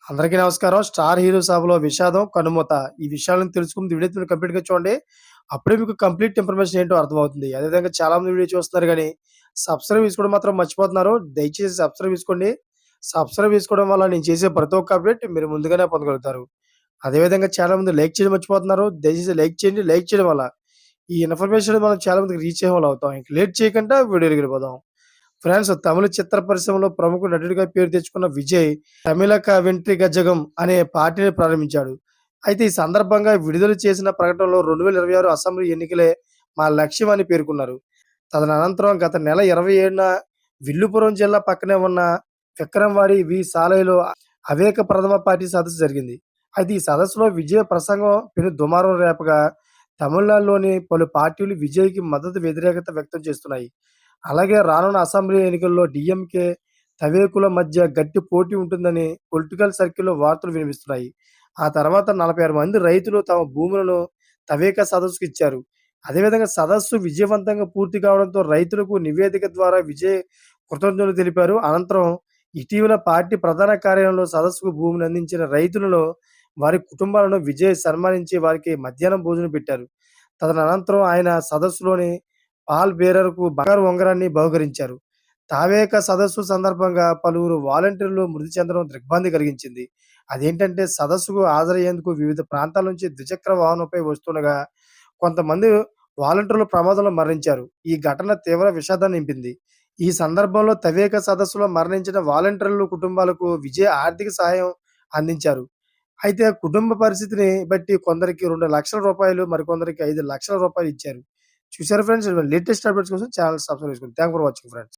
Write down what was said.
అందరికీ నమస్కారం. 'Star hero' సభలో విషాదం, కనుమూత. ఈ విషయాలను తెలుసుకుంది వీడియో కంప్లీట్‌గా చూడండి. అప్పుడే మీకు కంప్లీట్ ఇన్ఫర్మేషన్ ఏంటో అర్థమవుతుంది. అదేవిధంగా చాలామంది వీడియో చూస్తున్నారు గానీ, సబ్స్క్రైబ్ చేసుకోవడం మాత్రం మర్చిపోతున్నారు. దయచేసి సబ్స్క్రైబ్ చేసుకోండి. సబ్స్క్రైబ్ చేసుకోవడం వల్ల నేను చేసే ప్రతి ఒక్క అప్డేట్ మీరు ముందుగానే పొందగలుగుతారు. అదేవిధంగా చాలామంది లైక్ చేయడం మర్చిపోతున్నారు. దయచేసి లైక్ చేయండి. లైక్ చేయడం వల్ల ఈ ఇన్ఫర్మేషన్ మనం చాలా మందికి రీచ్ అయ్యేవాళ్ళం అవుతాం. ఇంక లేట్ చేయకుండా వీడియోలోకి వెళ్ళిపోదాం. ఫ్రాన్స్ తమిళ చిత్ర పరిశ్రమలో ప్రముఖ నటుడిగా పేరు తెచ్చుకున్న విజయ్ తమిళక వెంట్రి గజగం అనే పార్టీని ప్రారంభించాడు. అయితే ఈ సందర్భంగా విడుదల చేసిన ప్రకటనలో 2026 అసెంబ్లీ ఎన్నికలే మా లక్ష్యం అని పేర్కొన్నారు. తదనంతరం గత నెల 27న విల్లుపురం జిల్లా పక్కనే ఉన్న విక్రమవాడి సాలయ్యలో అవేక ప్రథమ పార్టీ సదస్సు జరిగింది. అయితే ఈ సదస్సులో విజయ్ ప్రసంగం పెను దుమారం రేపగా తమిళనాడులోని పలు పార్టీలు విజయ్‌కి మద్దతు వ్యతిరేకత వ్యక్తం చేస్తున్నాయి. అలాగే రానున్న అసెంబ్లీ ఎన్నికల్లో డీఎంకే, తవేకుల మధ్య గట్టి పోటీ ఉంటుందని పొలిటికల్ సర్కిల్‌లో వార్తలు వినిపిస్తున్నాయి. ఆ తర్వాత 46 మంది రైతులు తమ భూములను తవేకా సదస్సుకు ఇచ్చారు. అదేవిధంగా సదస్సు విజయవంతంగా పూర్తి కావడంతో రైతులకు నివేదిక ద్వారా విజయ్ కృతజ్ఞతలు తెలిపారు. అనంతరం ఇటీవల పార్టీ ప్రధాన కార్యాలయంలో సదస్సుకు భూమిని అందించిన రైతులను, వారి కుటుంబాలను విజయ్ సన్మానించి వారికి మధ్యాహ్నం భోజనం పెట్టారు. తదనంతరం ఆయన సదస్సులోని పాల్ బేరర్‌కు బంగారు ఉంగరాన్ని బహూకరించారు. తావేకా సదస్సు సందర్భంగా పలువురు వాలంటీర్లు మృతి చెందడం దిగ్భ్రాంతి కలిగించింది. అదేంటంటే సదస్సుకు హాజరయ్యేందుకు వివిధ ప్రాంతాల నుంచి ద్విచక్ర వాహనంపై వస్తుండగా కొంతమంది వాలంటీర్లు ప్రమాదంలో మరణించారు. ఈ ఘటన తీవ్ర విషాదాన్ని నింపింది. ఈ సందర్భంలో తవేకా సదస్సులో మరణించిన వాలంటీర్ల కుటుంబాలకు విజయ్ ఆర్థిక సహాయం అందించారు. అయితే కుటుంబ పరిస్థితిని బట్టి కొందరికి రూ. 2,00,000 మరికొందరికి రూ. 5,00,000 ఇచ్చారు. చూసారా ఫ్రెండ్స్? లేటెస్ట్ అప్డేట్స్ కోసం ఛానెల్ సబ్స్క్రైబ్ చేసుకోండి. Thank for watching friends.